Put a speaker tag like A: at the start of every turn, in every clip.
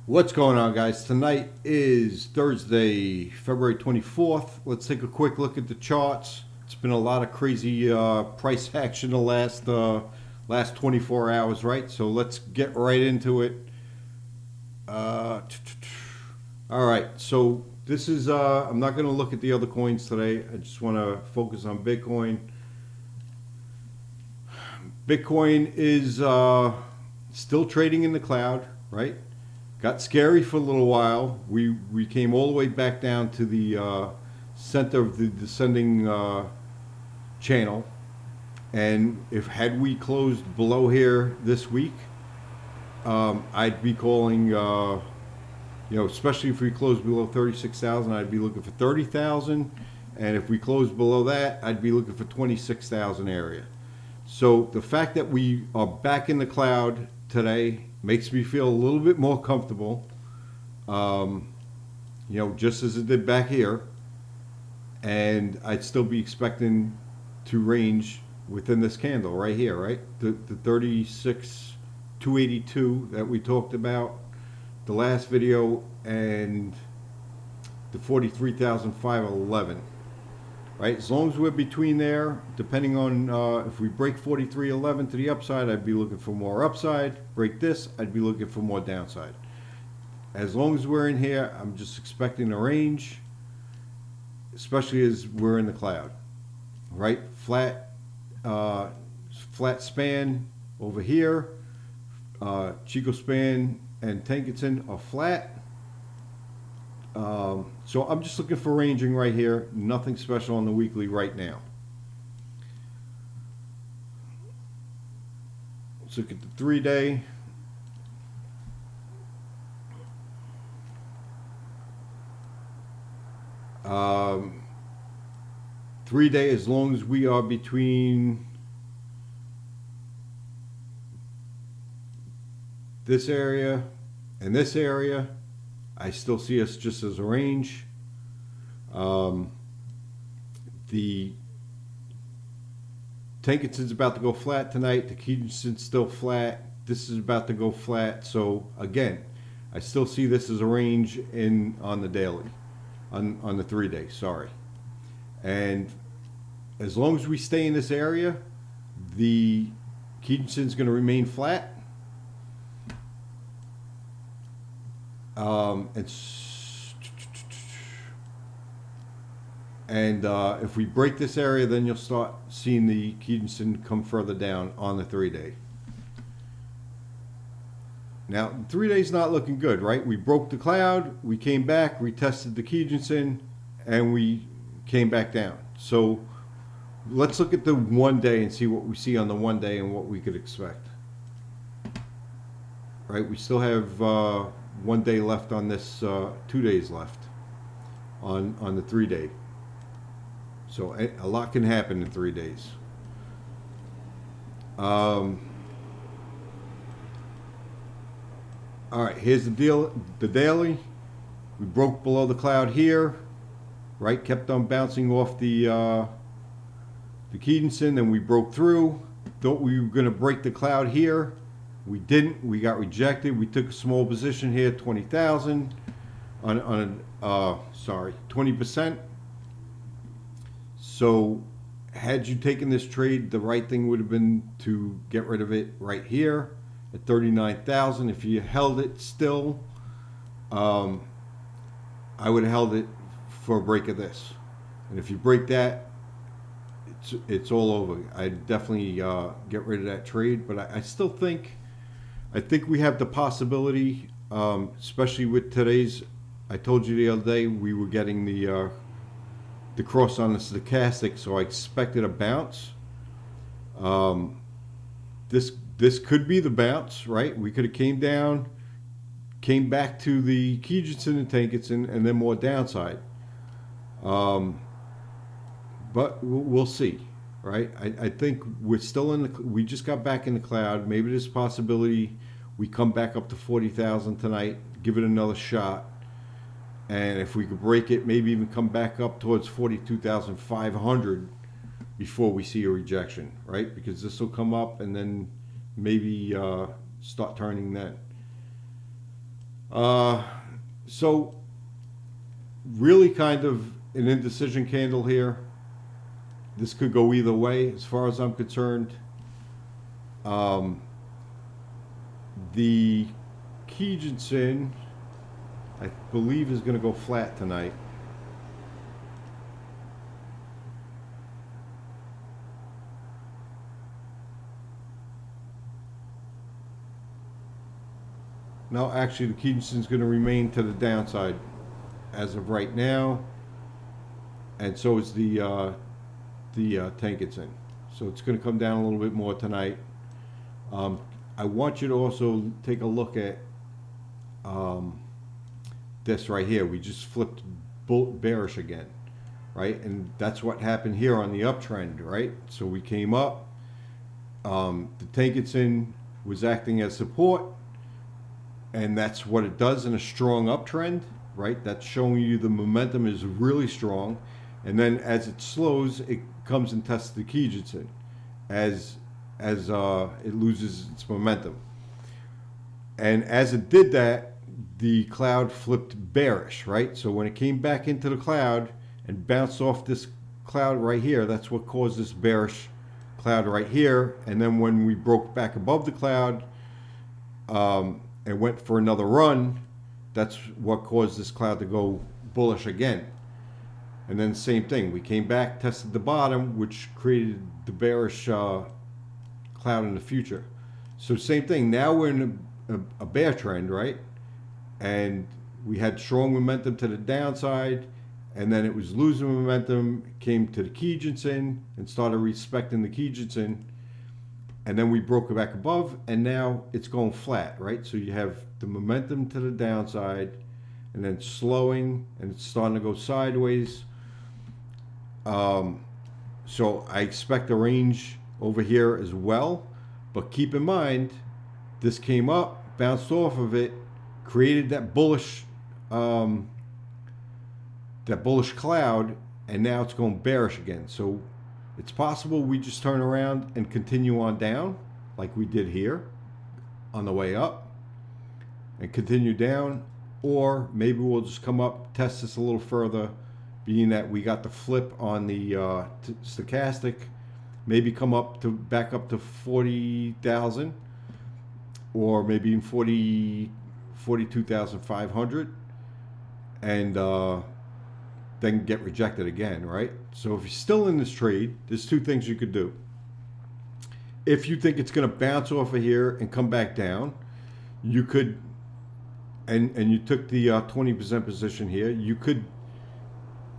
A: What's going on, guys? Tonight is Thursday, February 24th. Let's take a quick look at the charts. It's been a lot of crazy price action the last 24 hours, right? So let's get right into it. All right, so this is, I'm not going to look at the other coins today. I just want to focus on Bitcoin. Bitcoin is still trading in the cloud, right? Got scary for a little while. We came all the way back down to the center of the descending channel, and if had we closed below here this week, I'd be calling, especially if we close below 36,000, I'd be looking for 30,000, and if we close below that, I'd be looking for 26,000 area. So the fact that we are back in the cloud today makes me feel a little bit more comfortable, just as it did back here. And I'd still be expecting to range within this candle right here, right? The 36,282 that we talked about the last video, and the 43,511. Right, as long as we're between there, depending on if we break 43.11 to the upside, I'd be looking for more upside. Break this, I'd be looking for more downside. As long as we're in here, I'm just expecting a range, especially as we're in the cloud. Right, flat span over here. Chico span and Tankerton are flat. So I'm just looking for ranging right here. Nothing special on the weekly right now. Let's look at the 3-day. Um, 3-day, as long as we are between this area and this area, I still see us just as a range. The Tankerton's about to go flat tonight. The Keaton's still flat. This is about to go flat. So again, I still see this as a range on the daily, on the 3-day. Sorry. And as long as we stay in this area, the Keaton's going to remain flat. And if we break this area, then you'll start seeing the Keaton come further down on the 3-day. Now, the 3-day's not looking good, right? We broke the cloud, we came back, retested the Keaton, and we came back down. So let's look at the 1-day and see what we see on the 1-day and what we could expect. Right, we still have 1 day left on this, 2 days left on the 3-day. So a lot can happen in 3 days. All right, here's the deal. The daily, we broke below the cloud here, right? Kept on bouncing off the Keaton, then we broke through. Thought we were going to break the cloud here. We didn't. We got rejected. We took a small position here, 20,000 on 20%. So had you taken this trade, the right thing would have been to get rid of it right here at 39,000. If you held it still, I would have held it for a break of this. And if you break that, it's all over. I'd definitely get rid of that trade. But I still think, we have the possibility, especially with today's. I told you the other day we were getting the cross on the stochastic, so I expected a bounce. This could be the bounce, right? We could have came down, came back to the Keaton and Tankerton, and then more downside. But we'll see, right? I think we're still we just got back in the cloud. Maybe there's a possibility we come back up to 40,000 tonight, give it another shot. And if we could break it, maybe even come back up towards 42,500 before we see a rejection, right? Because this will come up and then maybe start turning then. So really kind of an indecision candle here. This could go either way as far as I'm concerned. The Kijinsen, I believe, is going to go flat tonight. No, actually, the Kijinsen is going to remain to the downside as of right now, and so is the Tenkan-sen. So it's going to come down a little bit more tonight. I want you to also take a look at this right here. We just flipped bearish again, right? And that's what happened here on the uptrend, right? So we came up. The Tenkan-sen was acting as support, and that's what it does in a strong uptrend, right? That's showing you the momentum is really strong. And then as it slows, it comes and tests the Kijinsen as it loses its momentum. And as it did that, the cloud flipped bearish, right? So when it came back into the cloud and bounced off this cloud right here, that's what caused this bearish cloud right here. And then when we broke back above the cloud and went for another run, that's what caused this cloud to go bullish again. And then same thing, we came back, tested the bottom, which created the bearish cloud in the future. So same thing, now we're in a bear trend, right? And we had strong momentum to the downside, and then it was losing momentum, came to the Kijinsen and started respecting the Kijinsen, and then we broke it back above, and now it's going flat, right? So you have the momentum to the downside, and then slowing, and it's starting to go sideways. So I expect a range over here as well, but keep in mind, this came up, bounced off of it, created that bullish cloud, and now it's going bearish again. So it's possible we just turn around and continue on down like we did here on the way up and continue down, or maybe we'll just come up, test this a little further, being that we got the flip on the stochastic, maybe come up to back up to 40,000, or maybe even 42,500, and then get rejected again, right? So if you're still in this trade, there's two things you could do. If you think it's going to bounce off of here and come back down, you could, and you took the 20% position here, you could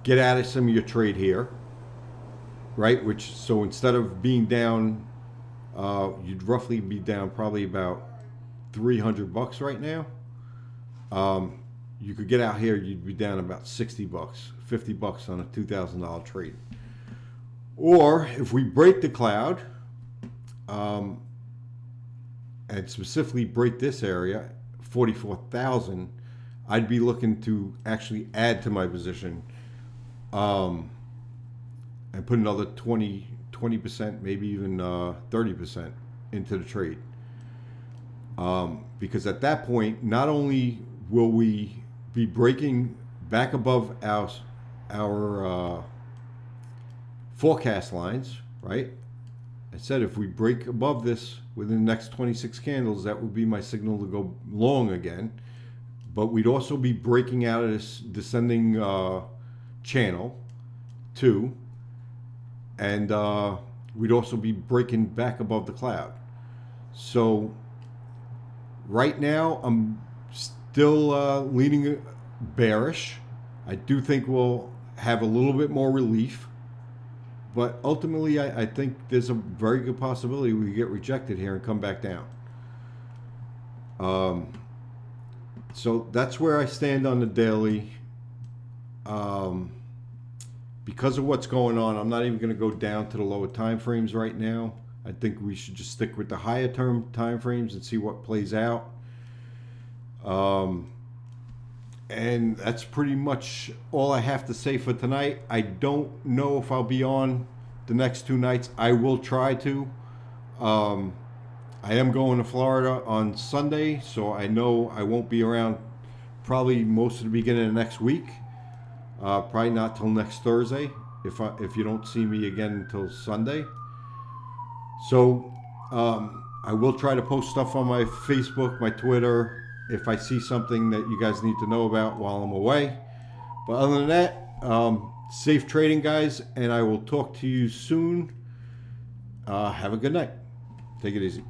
A: get out of some of your trade here, right? Which, so instead of being down, you'd roughly be down probably about $300 right now. You could get out here, you'd be down about $60, $50 on a $2,000 trade. Or if we break the cloud, and specifically break this area, 44,000, I'd be looking to actually add to my position, and put another 20%, maybe even 30% into the trade. Because at that point, not only will we be breaking back above our forecast lines, right? I said if we break above this within the next 26 candles, that would be my signal to go long again. But we'd also be breaking out of this descending channel too, and we'd also be breaking back above the cloud. So right now, I'm still leaning bearish. I do think we'll have a little bit more relief, but ultimately I think there's a very good possibility we get rejected here and come back down. So that's where I stand on the daily. Because of what's going on, I'm not even going to go down to the lower time frames right now. I think we should just stick with the higher term time frames and see what plays out. And that's pretty much all I have to say for tonight. I don't know if I'll be on the next 2 nights. I will try to. I am going to Florida on Sunday, so I know I won't be around probably most of the beginning of next week. Probably not till next Thursday if you don't see me again until Sunday. So I will try to post stuff on my Facebook, my Twitter, if I see something that you guys need to know about while I'm away. But other than that, safe trading, guys, and I will talk to you soon. Have a good night. Take it easy.